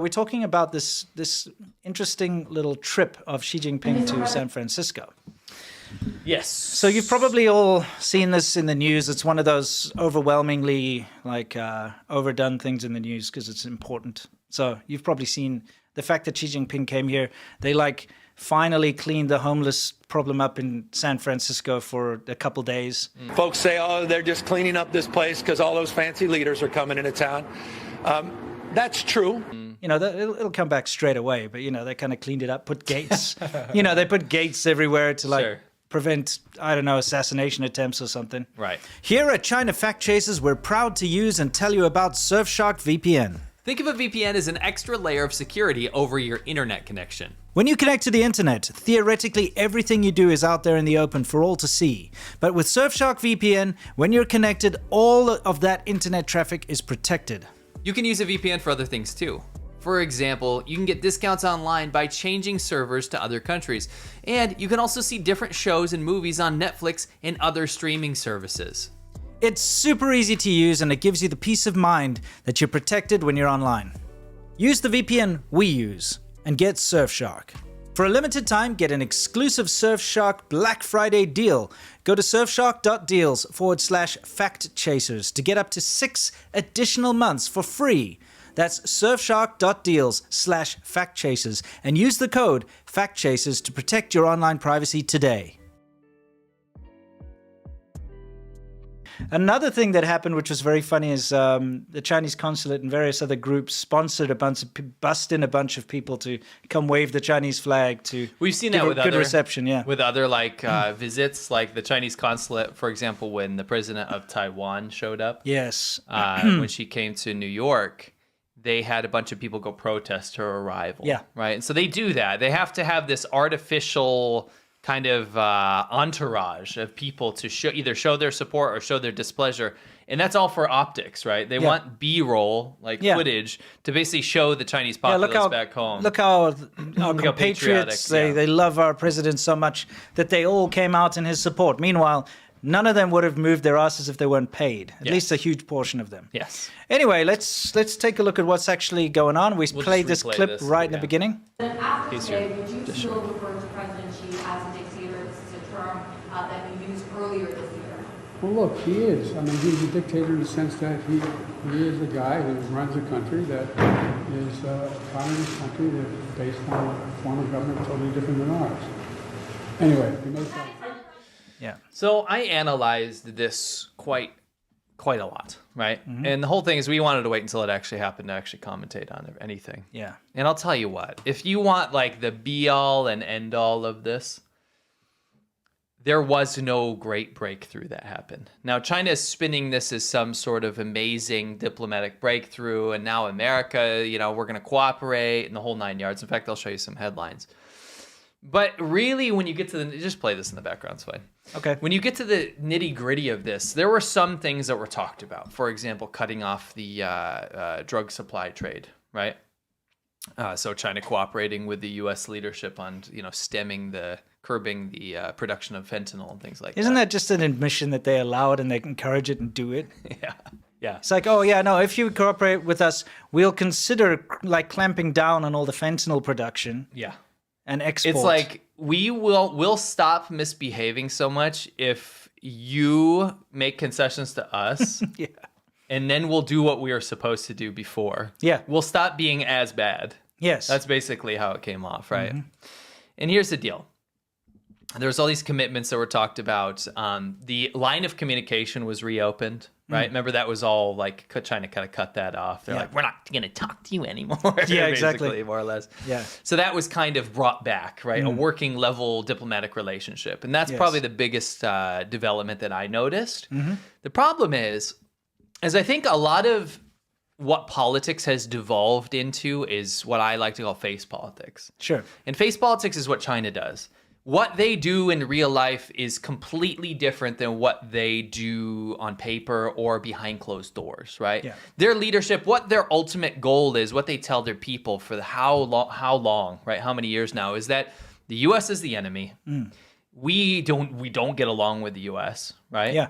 We're talking about this interesting little trip of Xi Jinping to San Francisco. Yes. So you've probably all seen this in the news. It's one of those overwhelmingly overdone things in the news because it's important. So you've probably seen the fact that Xi Jinping came here. They finally cleaned the homeless problem up in San Francisco for a couple days. Folks say, oh, they're just cleaning up this place because all those fancy leaders are coming into town. That's true. You know, it'll come back straight away, but, you know, they kind of cleaned it up, put gates. You know, they put gates everywhere to, prevent, I don't know, assassination attempts or something. Right. Here at China Fact Chasers, we're proud to use and tell you about Surfshark VPN. Think of a VPN as an extra layer of security over your internet connection. When you connect to the internet, theoretically everything you do is out there in the open for all to see. But with Surfshark VPN, when you're connected, all of that internet traffic is protected. You can use a VPN for other things too. For example, you can get discounts online by changing servers to other countries. And you can also see different shows and movies on Netflix and other streaming services. It's super easy to use and it gives you the peace of mind that you're protected when you're online. Use the VPN we use and get Surfshark. For a limited time, get an exclusive Surfshark Black Friday deal. Go to surfshark.deals/factchasers to get up to 6 additional months for free. That's surfshark.deals/factchasers and use the code FactChasers to protect your online privacy today. Another thing that happened, which was very funny, is the Chinese consulate and various other groups bussed in a bunch of people to come wave the Chinese flag to We've seen give that a with good other reception, yeah. With other visits, like the Chinese consulate, for example, when the president of Taiwan showed up. Yes. When she came to New York, they had a bunch of people go protest her arrival. Yeah. Right. And so they do that. They have to have this artificial kind of entourage of people to either show their support or show their displeasure. And that's all for optics, right? They want B-roll, footage, to basically show the Chinese populace back home. Look how our compatriots, they love our president so much that they all came out in his support. Meanwhile, none of them would have moved their asses if they weren't paid. At least a huge portion of them. Yes. Anyway, let's take a look at what's actually going on. We'll played this clip right in the beginning. Then after today, would you still refer to President Xi as a dictator? This is a term that you used earlier this year. Well, look, he is. I mean, he's a dictator in the sense that he is a guy who runs a country that is a communist country that's based on a form of government totally different than ours. Anyway, he makes that. Yeah. So I analyzed this quite a lot, right? Mm-hmm. And the whole thing is we wanted to wait until it actually happened to actually commentate on anything. Yeah. And I'll tell you what, if you want the be-all and end-all of this, there was no great breakthrough that happened. Now, China is spinning this as some sort of amazing diplomatic breakthrough, and now America, we're going to cooperate and the whole 9 yards. In fact, I'll show you some headlines. But really, when you get to just play this in the background, it's fine. Okay. When you get to the nitty-gritty of this, there were some things that were talked about. For example, cutting off the drug supply trade, right? So China cooperating with the U.S. leadership on, curbing the production of fentanyl and things like that. Isn't that just an admission that they allow it and they encourage it and do it? Yeah. Yeah. It's like, oh, yeah, no, if you cooperate with us, we'll consider clamping down on all the fentanyl production. Yeah. And export. It's like we'll stop misbehaving so much if you make concessions to us. Yeah. And then we'll do what we were supposed to do before. Yeah. We'll stop being as bad. Yes. That's basically how it came off, right? Mm-hmm. And here's the deal. There's all these commitments that were talked about. The line of communication was reopened, right? Remember that was all China kind of cut that off. They're like, we're not going to talk to you anymore. Yeah, exactly. More or less. Yeah. So that was kind of brought back, right? A working level diplomatic relationship. And that's probably the biggest development that I noticed. Mm-hmm. The problem is I think a lot of what politics has devolved into is what I like to call face politics. Sure. And face politics is what China does. What they do in real life is completely different than what they do on paper or behind closed doors, right? Yeah. Their leadership, what their ultimate goal is, what they tell their people for how long, right? How many years now, is that the U.S. is the enemy. We don't get along with the U.S., right? Yeah.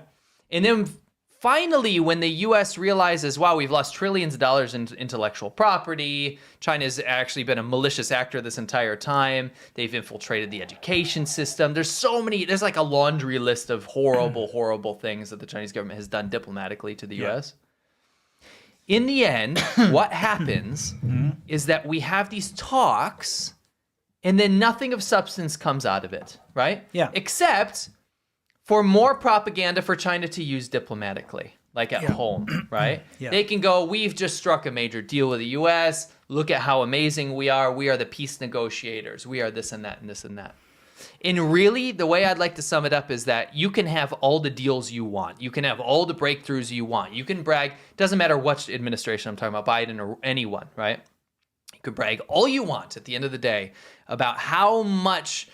And then finally, when the U.S. realizes, wow, we've lost trillions of dollars in intellectual property, China's actually been a malicious actor this entire time. They've infiltrated the education system. There's like a laundry list of horrible, horrible things that the Chinese government has done diplomatically to the U.S. In the end, what happens is that we have these talks, and then nothing of substance comes out of it, right? Yeah. Except for more propaganda for China to use diplomatically, like at home, right? Yeah. They can go, we've just struck a major deal with the U.S. Look at how amazing we are. We are the peace negotiators. We are this and that and this and that. And really, the way I'd like to sum it up is that you can have all the deals you want. You can have all the breakthroughs you want. You can brag. Doesn't matter what administration I'm talking about, Biden or anyone, right? You could brag all you want at the end of the day about how much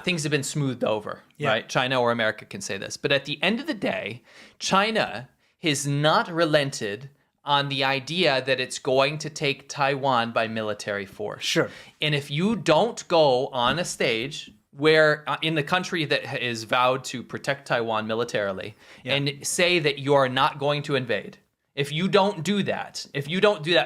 things have been smoothed over, right? China or America can say this. But at the end of the day, China has not relented on the idea that it's going to take Taiwan by military force. Sure. And if you don't go on a stage where in the country that is vowed to protect Taiwan militarily and say that you are not going to invade, if you don't do that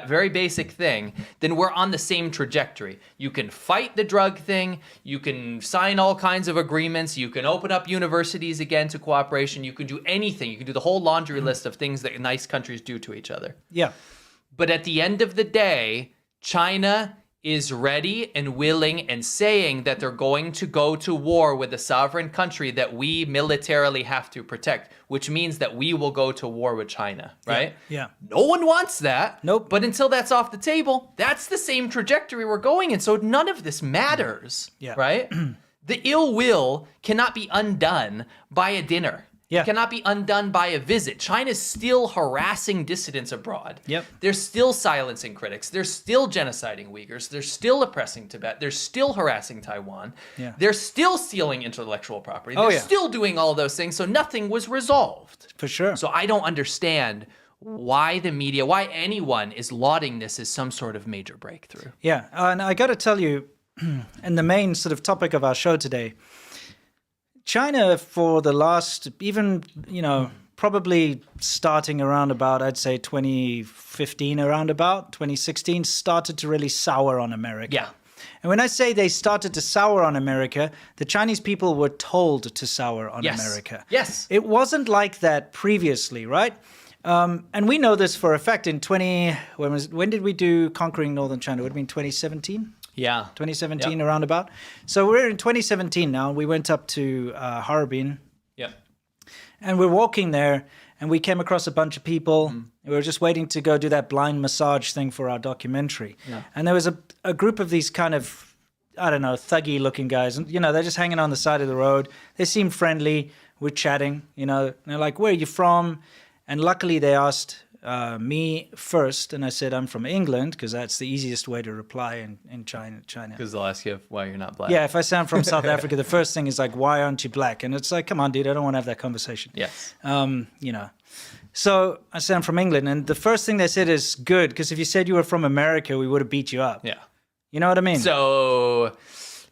very basic thing, then we're on the same trajectory. You can fight the drug thing. You can sign all kinds of agreements. You can open up universities again to cooperation. You can do anything. You can do the whole laundry list of things that nice countries do to each other. Yeah. But at the end of the day, China is ready and willing and saying that they're going to go to war with a sovereign country that we militarily have to protect, which means that we will go to war with China, right? Yeah. No one wants that. Nope. But until that's off the table, that's the same trajectory we're going in. So none of this matters, right? The ill will cannot be undone by a dinner. Yeah. It cannot be undone by a visit. China's still harassing dissidents abroad. Yep. They're still silencing critics. They're still genociding Uyghurs. They're still oppressing Tibet. They're still harassing Taiwan. Yeah. They're still stealing intellectual property. Oh, They're yeah. still doing all of those things. So nothing was resolved. For sure. So I don't understand why the media, why anyone is lauding this as some sort of major breakthrough. Yeah. And I got to tell you, and the main sort of topic of our show today, China for the last, even, probably starting around about, I'd say 2015, around about 2016, started to really sour on America. Yeah. And when I say they started to sour on America, the Chinese people were told to sour on Yes. America. Yes. It wasn't like that previously, right? And we know this for a fact in when did we do Conquering Northern China? It would have been 2017? Yeah. 2017, Yep. around about. So we're in 2017 now. We went up to Harbin, Yep. and we're walking there, and we came across a bunch of people. We were just waiting to go do that blind massage thing for our documentary. Yeah. And there was a group of these kind of, I don't know, thuggy-looking guys. And, they're just hanging on the side of the road. They seemed friendly. We're chatting, and they're like, where are you from? And luckily they asked me first, and I said I'm from England because that's the easiest way to reply in China. Because they'll ask you why you're not black. Yeah, if I say I'm from South Africa, the first thing is like, why aren't you black? And it's like, come on, dude, I don't want to have that conversation. Yes. So I said I'm from England, and the first thing they said is good, because if you said you were from America, we would have beat you up. Yeah. You know what I mean? So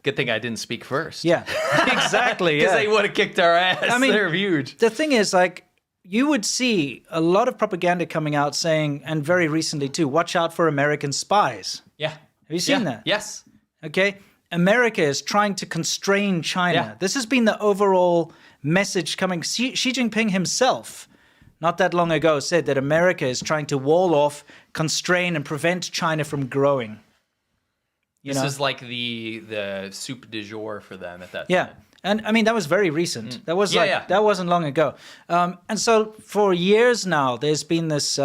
good thing I didn't speak first. Yeah, exactly. Because Yeah. they would have kicked our ass. I mean, they're huge. The thing is, like, you would see a lot of propaganda coming out saying, and very recently too, watch out for American spies. Yeah. Have you seen that? Yes. Okay. America is trying to constrain China. Yeah. This has been the overall message coming. Xi Jinping himself, not that long ago, said that America is trying to wall off, constrain, and prevent China from growing. This is like the soup du jour for them at that Yeah. time. And I mean, that was very recent. That was Yeah. that wasn't long ago. And so for years now, there's been this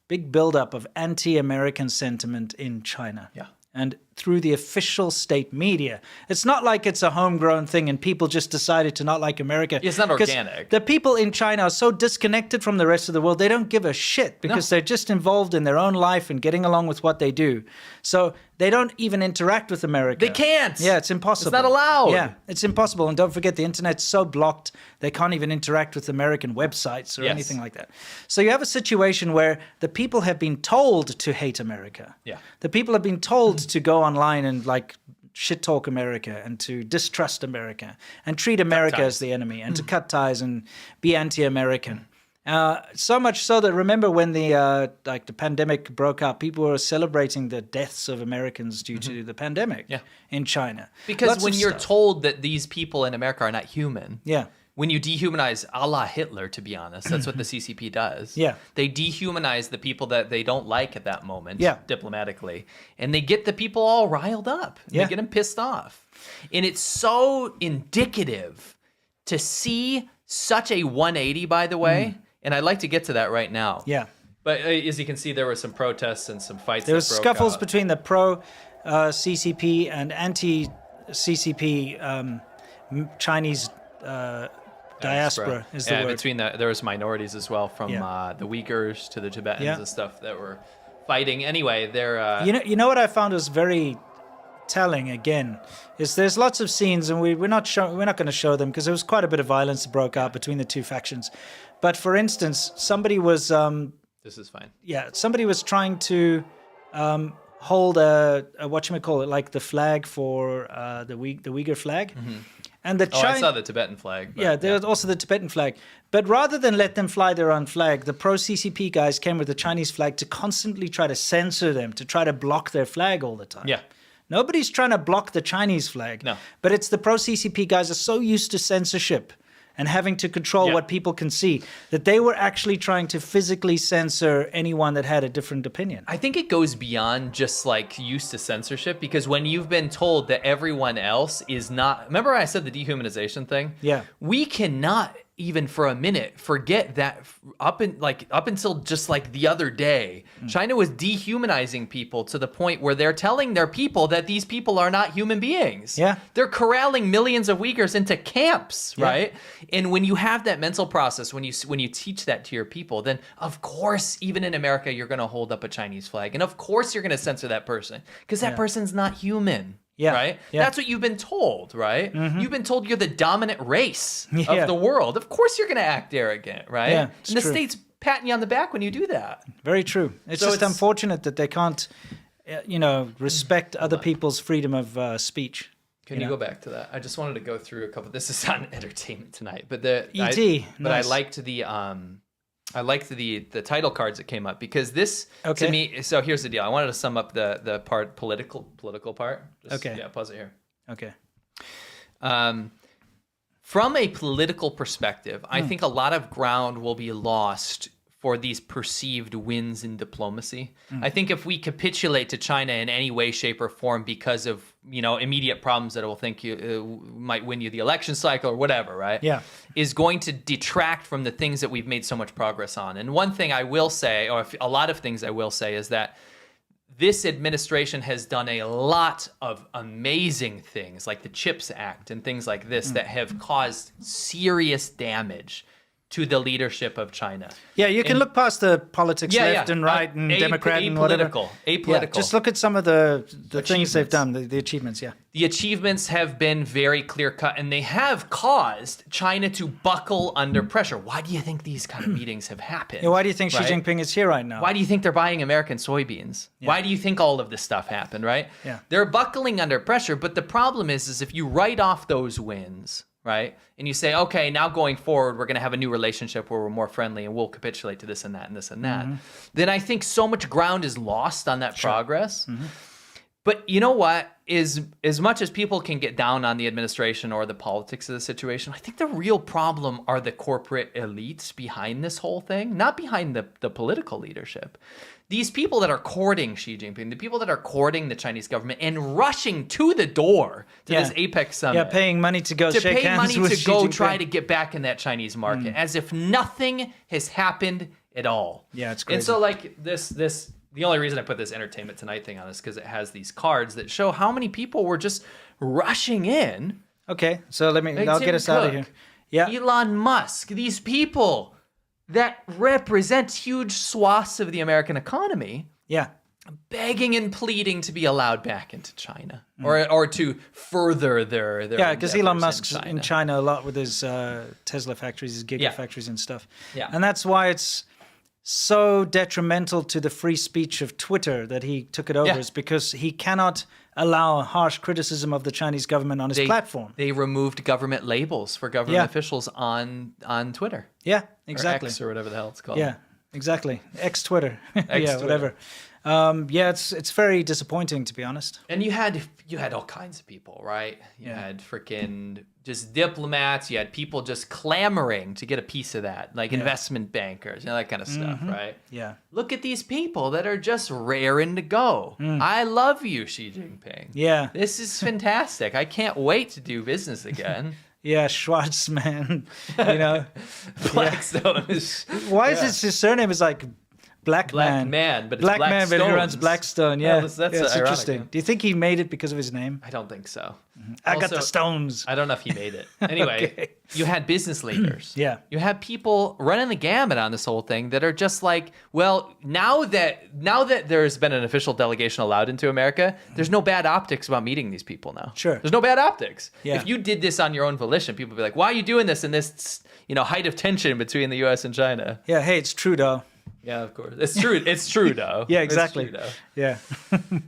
big buildup of anti-American sentiment in China. Yeah. And through the official state media. It's not like it's a homegrown thing and people just decided to not like America. It's not 'Cause organic. The people in China are so disconnected from the rest of the world, they don't give a shit because they're just involved in their own life and getting along with what they do. So they don't even interact with America. They can't. Yeah, it's impossible. It's not allowed. Yeah, it's impossible. And don't forget, the internet's so blocked, they can't even interact with American websites or Yes. anything like that. So you have a situation where the people have been told to hate America. Yeah. The people have been told to go online and like shit talk America and to distrust America and treat America as the enemy and to cut ties and be anti-American. So much so that remember when the pandemic broke out, people were celebrating the deaths of Americans due to the pandemic in China. Because Lots when of you're stuff. told that these people in America are not human, Yeah. when you dehumanize a la Hitler, to be honest, that's what the CCP does. Yeah. They dehumanize the people that they don't like at that moment, Yeah. diplomatically, and they get the people all riled up. Yeah. They get them pissed off. And it's so indicative to see such a 180, by the way, and I'd like to get to that right now. Yeah. But as you can see, there were some protests and some fights. There that was broke scuffles out. between the pro-CCP and anti-CCP Chinese diaspora is the word. Between there was minorities as well, from the Uyghurs to the Tibetans and stuff that were fighting. Anyway, they're You know what I found was very telling again is there's lots of scenes and we're not going to show them because there was quite a bit of violence that broke out between the two factions. But for instance, somebody was this is fine. somebody was trying to hold a whatchamacallit, like the flag for the Uyghur flag. And the I saw the Tibetan flag. But, there's also the Tibetan flag. But rather than let them fly their own flag, the pro-CCP guys came with the Chinese flag to constantly try to censor them, to try to block their flag all the time. Yeah. Nobody's trying to block the Chinese flag. No. But it's the pro-CCP guys are so used to censorship and having to control what people can see that they were actually trying to physically censor anyone that had a different opinion. I think it goes beyond just like used to censorship, because when you've been told that everyone else is not, remember I said the dehumanization thing? Yeah. We cannot even for a minute forget that up until just like the other day, China was dehumanizing people to the point where they're telling their people that these people are not human beings. Yeah. They're corralling millions of Uyghurs into camps, right? And when you have that mental process, when you teach that to your people, then of course, even in America, you're going to hold up a Chinese flag. And of course, you're going to censor that person because that person's not human. Yeah. Right? Yeah. That's what you've been told, right? You've been told you're the dominant race of the world. Of course you're going to act arrogant, right? Yeah, it's and the true. state's patting you on the back when you do that. Very true. It's So just it's- unfortunate that they can't, respect other people's freedom of speech. Can you go back to that? I just wanted to go through a couple. This is on entertainment tonight, but the E.T., but I nice. liked the title cards that came up because this to me. So here's the deal. I wanted to sum up the part political part. Just, Okay. Yeah, pause it here. Okay. From a political perspective, I think a lot of ground will be lost for these perceived wins in diplomacy. I think if we capitulate to China in any way, shape, or form because of immediate problems that will think you might win you the election cycle or whatever, right? Yeah. Is going to detract from the things that we've made so much progress on. And one thing I will say, or a lot of things I will say, is that this administration has done a lot of amazing things, like the CHIPS Act and things like this, that have caused serious damage to the leadership of China. Yeah, you can look past the politics left and right and Democrat and whatever. Apolitical. Yeah, just look at some of the things they've done, the achievements, The achievements have been very clear-cut, and they have caused China to buckle under pressure. Why do you think these kind of meetings have happened? Yeah, why do you think right? Xi Jinping is here right now? Why do you think they're buying American soybeans? Why do you think all of this stuff happened, right? Yeah. They're buckling under pressure, but the problem is if you write off those wins, right, and you say, okay, now going forward, we're going to have a new relationship where we're more friendly and we'll capitulate to this and that and this and that, then I think so much ground is lost on that progress. But you know what? As much as people can get down on the administration or the politics of the situation, I think the real problem are the corporate elites behind this whole thing, not behind the political leadership. These people that are courting Xi Jinping, the people that are courting the Chinese government and rushing to the door to this APEC summit. Yeah, paying money to go to shake pay hands money with to Xi go Jinping. try to get back in that Chinese market, as if nothing has happened at all. Yeah, it's And crazy. so like this the only reason I put this Entertainment Tonight thing on is because it has these cards that show how many people were just rushing in. Okay, so I'll Tim get us out of Cook, here. Yeah. Elon Musk, these people that represent huge swaths of the American economy, Yeah. begging and pleading to be allowed back into China or to further their Yeah, because endeavors Elon Musk's in in China a lot with his Tesla factories, his Yeah. gigafactories and stuff. Yeah. And that's why it's so detrimental to the free speech of Twitter that he took it over Yeah. is because he cannot allow harsh criticism of the Chinese government on his platform. They removed government labels for government Yeah. officials on Twitter. Yeah, Or exactly. X or whatever the hell it's called. Yeah, exactly. Ex-Twitter. Yeah, Ex-Twitter. whatever. Yeah, it's very disappointing, to be honest. And you had all kinds of people, right? You had freaking just diplomats. You had people just clamoring to get a piece of that, like investment bankers, that kind of stuff, right? Yeah. Look at these people that are just raring to go. I love you, Xi Jinping. Yeah. This is fantastic. I can't wait to do business again. Yeah, Schwarzman, you know. Blackstone is Why is his surname is like Black Man, but it's Black Man, but he runs Blackstones. Blackstone. Yeah, that's yeah, it's ironic, interesting. yeah. Do you think he made it because of his name? I don't think so. I got the Also, stones. I don't know if he made it. Anyway, Okay. you had business leaders. Yeah. You had people running the gamut on this whole thing that are just like, well, now that there's been an official delegation allowed into America, there's no bad optics about meeting these people now. Sure. There's no bad optics. Yeah. If you did this on your own volition, people would be like, why are you doing this in this, height of tension between the US and China? Yeah, hey, it's Trudeau. Yeah, of course. It's true. It's true, though. Yeah, It's exactly. true, though. Yeah.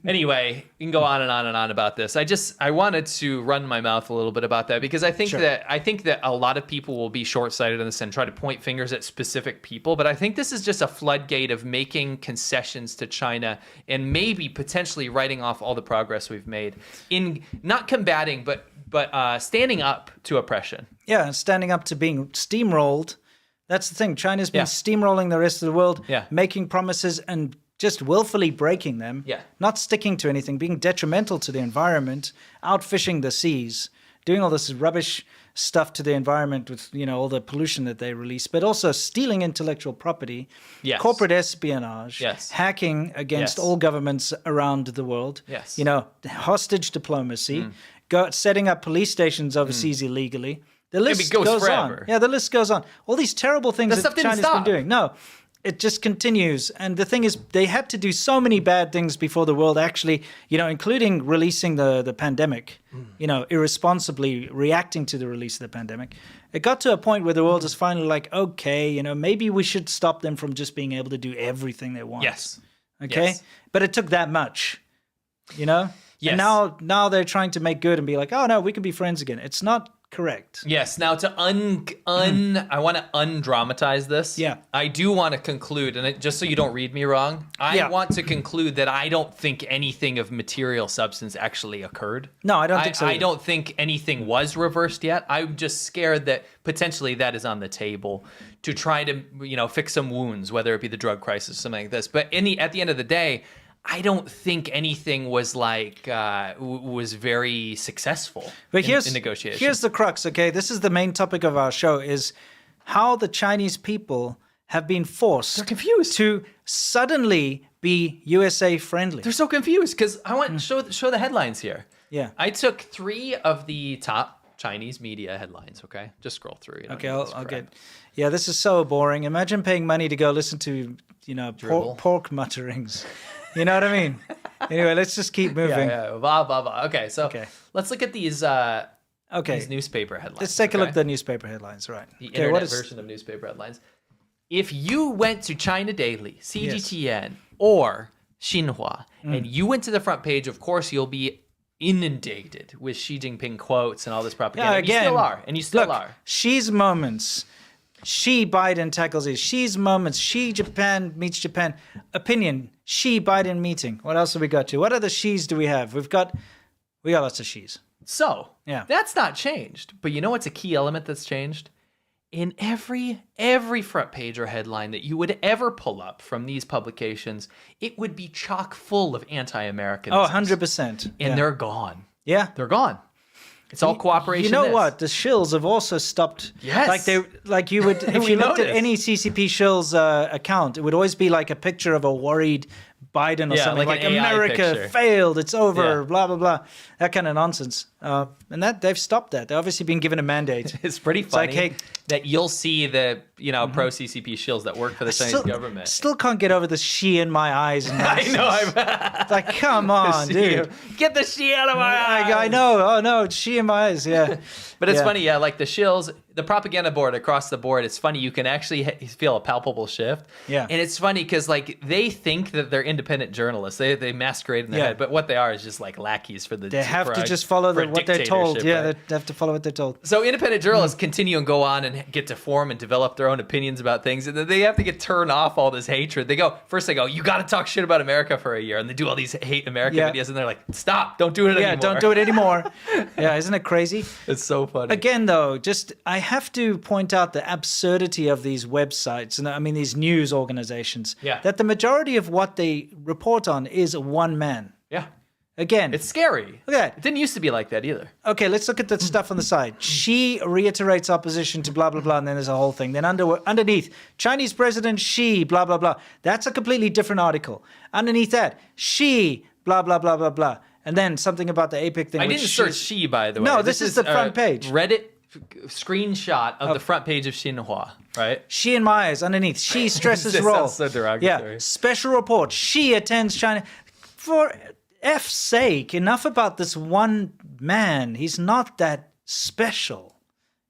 Anyway, you can go on and on and on about this. I wanted to run my mouth a little bit about that because I think that a lot of people will be short-sighted in this and try to point fingers at specific people, but I think this is just a floodgate of making concessions to China and maybe potentially writing off all the progress we've made in not combating but standing up to oppression. Yeah, standing up to being steamrolled. That's the thing. China's been Yeah. steamrolling the rest of the world, Yeah. making promises and just willfully breaking them, Yeah. not sticking to anything, being detrimental to the environment, outfishing the seas, doing all this rubbish stuff to the environment with, all the pollution that they release, but also stealing intellectual property, Yes. corporate espionage, Yes. hacking against Yes. all governments around the world, Yes. hostage diplomacy, setting up police stations overseas illegally. The list goes goes forever. on. Yeah, the list goes on. All these terrible things That that stuff didn't China's stop. been doing. No, it just continues. And the thing is, they had to do so many bad things before the world actually, including releasing the pandemic, irresponsibly reacting to the release of the pandemic. It got to a point where the world is finally like, okay, maybe we should stop them from just being able to do everything they want. Yes. Okay? Yes. But it took that much, Yes. And now they're trying to make good and be like, oh, no, we can be friends again. It's not correct. Yes. Now to I want to undramatize this. Yeah. I do want to conclude, and just so you don't read me wrong, I want to conclude that I don't think anything of material substance actually occurred. No, I don't think so I either. don't think anything was reversed yet. I'm just scared that potentially that is on the table to try to, fix some wounds, whether it be the drug crisis, something like this. But at the end of the day, I don't think anything was was very successful But in negotiations. here's the crux, okay? This is the main topic of our show, is how the Chinese people have been forced They're confused. to suddenly be USA friendly. They're so confused because I want to show the headlines here. Yeah. I took 3 of the top Chinese media headlines. Okay, just scroll through. Okay, I'll get. Yeah, this is so boring. Imagine paying money to go listen to, Dribble. pork mutterings. You know what I mean? Anyway, let's just keep moving. Yeah, blah blah blah. Okay, so let's look at these. Okay. These newspaper headlines. Let's take a look at okay? the newspaper headlines, right? The Okay, internet version of newspaper headlines. If you went to China Daily, CGTN, or Xinhua, and you went to the front page, of course you'll be inundated with Xi Jinping quotes and all this propaganda. Yeah, And you again, still are, and you still look, are. Xi's moments. Xi Biden tackles it. Xi's moments. Xi Japan meets Japan. Opinion. Xi Biden meeting. What else have we got to? What other Xis do we have? We got lots of Xis. So Yeah. that's not changed. But you know what's a key element that's changed? In every front page or headline that you would ever pull up from these publications, it would be chock full of anti-Americanism. Oh, 100%. And they're gone. Yeah. They're gone. It's all cooperation. You know this. what? The shills have also stopped. Yes. Like you would, if We you looked at noticed. any CCP shills account, it would always be like a picture of a worried Biden or Yeah, something like like an AI America picture. failed, it's over, Yeah. blah blah blah, that kind of nonsense. And that they've stopped that. They've obviously been given a mandate. It's pretty It's like, funny. hey, that you'll see the pro CCP shills that work for the Chinese government. Still can't get over the Xi in my eyes. I know. It's like, come on, dude. Get the Xi out of my eyes. I know. Oh no, it's Xi in my eyes. Yeah. But it's funny, like the shills, the propaganda board across the board, it's funny, you can actually feel a palpable shift. Yeah. And it's funny because like they think that they're independent journalists. They masquerade in their head, but what they are is just like lackeys for the They have to just follow what they're told. Yeah, right? they have to follow what they're told. So independent journalists continue and go on and get to form and develop their own opinions about things, and then they have to get turned off all this hatred. They go, you got to talk shit about America for a year, and they do all these hate America videos, and they're like, stop, don't do it anymore. Yeah, don't do it anymore. Yeah, isn't it crazy? It's so funny. Again, though, I have to point out the absurdity of these websites, and I mean these news organizations. Yeah. That the majority of what they report on is one man. Yeah. Again, It's scary. Look at that. It didn't used to be like that either. Okay, let's look at the stuff on the side. Xi reiterates opposition to blah, blah, blah, and then there's a whole thing. Then underneath, Chinese President Xi, blah, blah, blah. That's a completely different article. Underneath that, Xi, blah, blah, blah, blah, blah. And then something about the APEC thing. I didn't search Xi, by the way. No, this is the front page. Reddit screenshot of the front page of Xinhua, right? Xi in my eyes, underneath. Xi stresses This role. sounds so derogatory. Yeah, special report. Xi attends China. For F's sake, enough about this one man. He's not that special.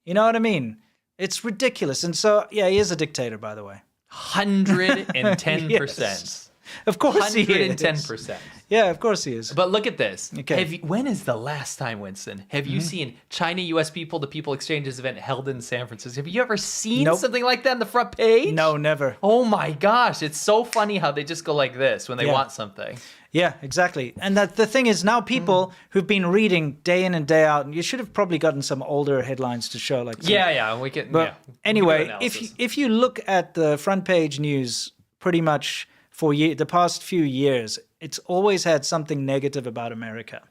You know what I mean? It's ridiculous. And so, yeah, he is a dictator, by the way. 110%. Yes. Of course he is. 110%. Yeah, of course he is. But look at this. Okay. When is the last time, Winston, have you seen China-U.S. people-to-people exchanges event held in San Francisco? Have you ever seen Nope. something like that on the front page? No, never. Oh my gosh, it's so funny how they just go like this when they want something. Yeah, exactly. And that the thing is now people who've been reading day in and day out, and you should have probably gotten some older headlines to show. Like We can. But yeah, anyway, we can do if you look at the front page news pretty much for the past few years, it's always had something negative about America.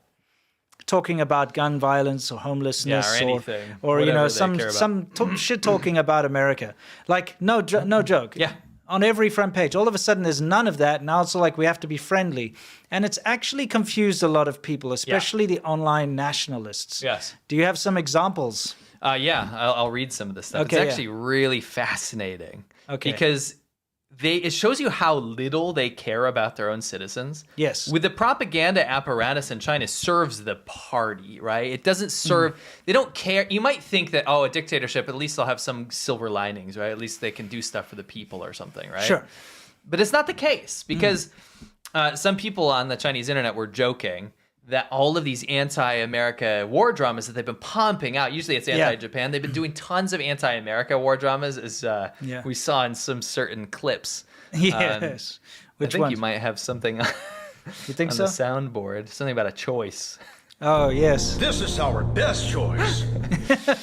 Talking about gun violence or homelessness or anything, or whatever they some care about. shit talking about America. Like no joke. Yeah. On every front page, all of a sudden there's none of that. Now it's like we have to be friendly. And it's actually confused a lot of people, especially the online nationalists. Yes. Do you have some examples? I'll read some of this stuff. Okay, it's actually really fascinating. Okay. Because it shows you how little they care about their own citizens. Yes. With the propaganda apparatus in China serves the party, right? It doesn't serve, they don't care. You might think that, a dictatorship, at least they'll have some silver linings, right? At least they can do stuff for the people or something, right? Sure. But it's not the case because some people on the Chinese internet were joking that all of these anti-America war dramas that they've been pumping out, usually it's anti-Japan, they've been doing tons of anti-America war dramas, as we saw in some certain clips. Yes. I Which think ones? you might have something on You think the so? soundboard, something about a choice. Oh, yes. This is our best choice.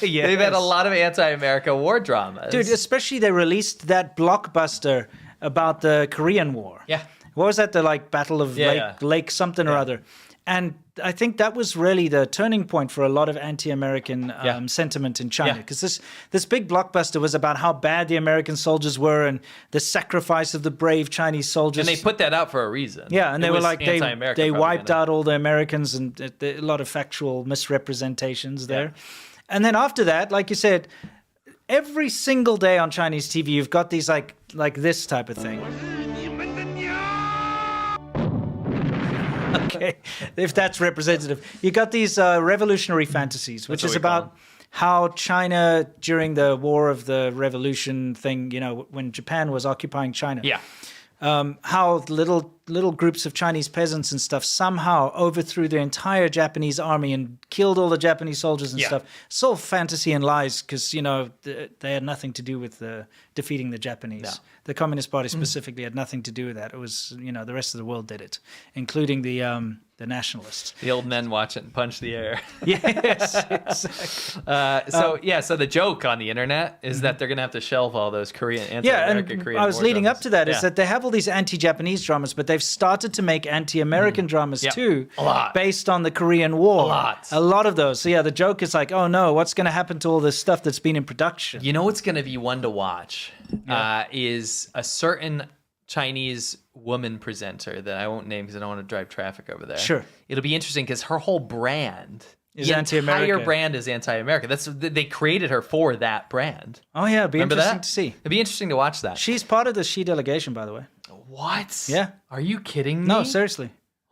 Yes. They've had a lot of anti-America war dramas. Dude, especially they released that blockbuster about the Korean War. Yeah. What was that? The Battle of Lake something or other. And I think that was really the turning point for a lot of anti-American sentiment in China. Because this big blockbuster was about how bad the American soldiers were and the sacrifice of the brave Chinese soldiers. And they put that out for a reason. Yeah, and It they were was like, anti-America they wiped propaganda. out all the Americans and a lot of factual misrepresentations there. And then after that, like you said, every single day on Chinese TV, you've got these like this type of thing. Okay, if that's representative. You got these revolutionary fantasies, which That's is what we call about how China, during the War of the Revolution thing, when Japan was occupying China. Yeah. How little groups of Chinese peasants and stuff somehow overthrew the entire Japanese army and killed all the Japanese soldiers and stuff. It's all fantasy and lies because, they had nothing to do with defeating the Japanese. No. The Communist Party specifically had nothing to do with that. It was, the rest of the world did it, including the nationalists. The old men watch it and punch the air. Yes, exactly. So the joke on the internet is that they're going to have to shelve all those anti-American and Korean I was war leading dramas. up to that is that they have all these anti-Japanese dramas, but they've started to make anti-American dramas too, A lot. based on the Korean War. A lot of those. So the joke is like, oh no, what's going to happen to all this stuff that's been in production? You know what's going to be one to watch is a certain Chinese woman presenter that I won't name because I don't want to drive traffic over there. Sure. It'll be interesting because her whole brand is the anti-America. entire brand is anti-America. They created her for that brand. Oh yeah, it'd be Remember interesting that? to see. It'd be interesting to watch that. She's part of the Xi delegation, by the way. What? Yeah. Are you kidding me? No, seriously.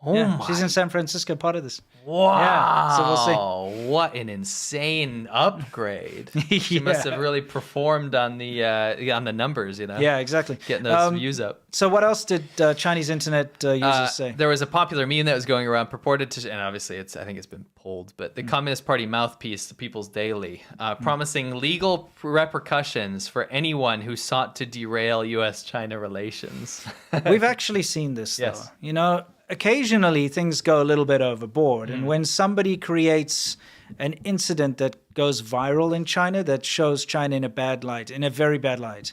Oh yeah, my. she's in San Francisco, part of this. Wow. Yeah, so we'll see. What an insane upgrade. She must have really performed on the numbers, you know? Yeah, exactly. Getting those views up. So what else did Chinese internet users say? There was a popular meme that was going around purported to, and obviously I think it's been pulled, but the Communist Party mouthpiece, the People's Daily, promising legal repercussions for anyone who sought to derail U.S.-China relations. We've actually seen this, Yes. though. You know, occasionally things go a little bit overboard. And when somebody creates an incident that goes viral in China that shows China in a bad light, in a very bad light,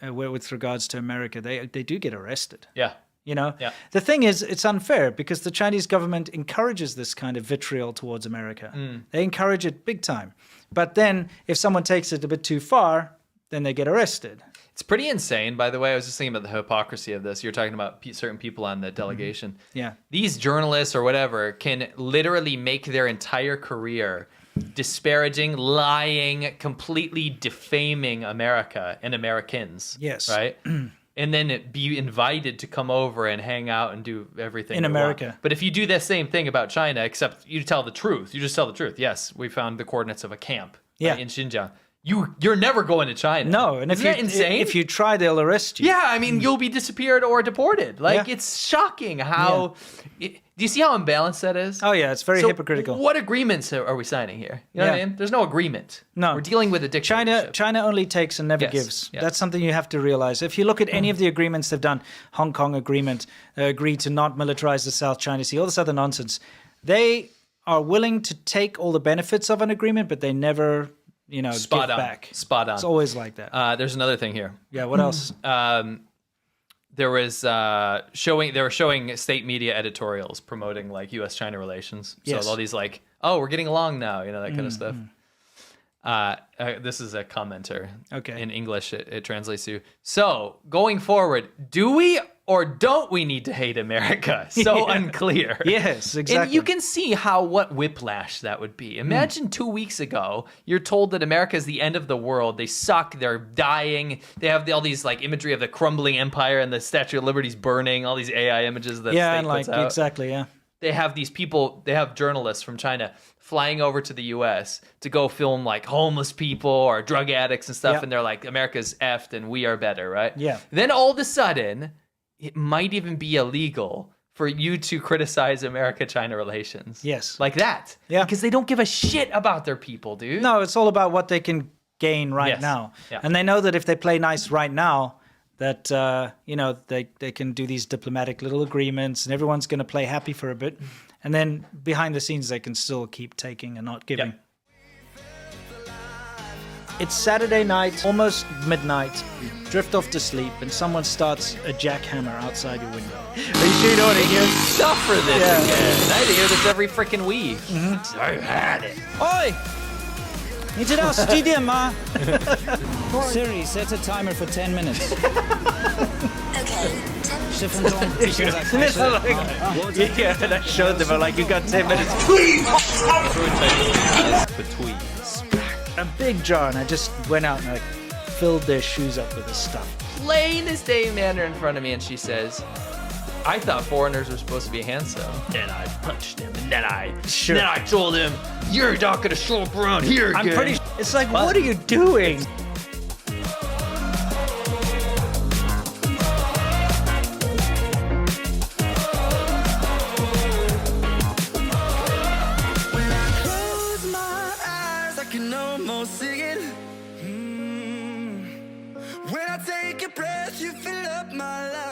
with regards to America, they do get arrested. Yeah. You know, Yeah. the thing is, it's unfair because the Chinese government encourages this kind of vitriol towards America. They encourage it big time. But then if someone takes it a bit too far, then they get arrested. It's pretty insane, by the way. I was just thinking about the hypocrisy of this. You're talking about certain people on the delegation. Yeah. These journalists or whatever can literally make their entire career disparaging, lying, completely defaming America and Americans. Yes. Right? And then be invited to come over and hang out and do everything In they want. America. But if you do the same thing about China, except you tell the truth, you just tell the truth. Yes, we found the coordinates of a camp in Xinjiang. You're never going to China. No, and Isn't that insane? if you try, they'll arrest you. Yeah, I mean, you'll be disappeared or deported. Like, Yeah. it's shocking how... do you see how imbalanced that is? Oh, yeah, it's very hypocritical. What agreements are we signing here? You know what I mean? There's no agreement. No. We're dealing with a dictatorship. China only takes and never Yes, gives. yeah. That's something you have to realize. If you look at any of the agreements they've done, Hong Kong agreement, agreed to not militarize the South China Sea, all this other nonsense, they are willing to take all the benefits of an agreement, but they never, give Spot on. back. Spot on. It's always like that. There's another thing here. Yeah, what else? There was they were showing state media editorials promoting like U.S.-China relations. Yes. So all these like, oh, we're getting along now, that kind of stuff. This is a commenter. Okay. In English, it translates to, so going forward, do we or don't we need to hate America? So unclear. Yes, exactly. And you can see what whiplash that would be. Imagine 2 weeks ago, you're told that America is the end of the world. They suck. They're dying. They have all these like imagery of the crumbling empire and the Statue of Liberty's burning. All these AI images that yeah, state and puts out. exactly, yeah. They have these people. They have journalists from China flying over to the U.S. to go film like homeless people or drug addicts and stuff, Yep. and they're like, America's effed and we are better, right? Yeah. Then all of a sudden, it might even be illegal for you to criticize America-China relations. Yes. Like that. Yeah. Because they don't give a shit about their people, dude. No, it's all about what they can gain right Yes. now. Yeah. And they know that if they play nice right now, that, they can do these diplomatic little agreements and everyone's going to play happy for a bit. And then behind the scenes, they can still keep taking and not giving. Yep. It's Saturday night, almost midnight. You drift off to sleep and someone starts a jackhammer outside your window. Are you sure you don't want to hear? Suffer this Yeah. again. I hear this every freaking week. I've had it. Oi! 你知道几点吗? Siri, set a timer for 10 minutes. Okay, 10分钟。Yeah, and I showed them. I'm like, you got 10 minutes. Between. A big jar, and I just went out and I filled their shoes up with this stuff. Plainest Dame Mandarin in front of me, and she says, I thought foreigners were supposed to be handsome. Then I punched him, and then I Sure. told him, "You're not gonna show up around here again." I'm pretty. It's like, what are you doing? Close my eyes, I can almost see it. When I take a breath, you fill up my life.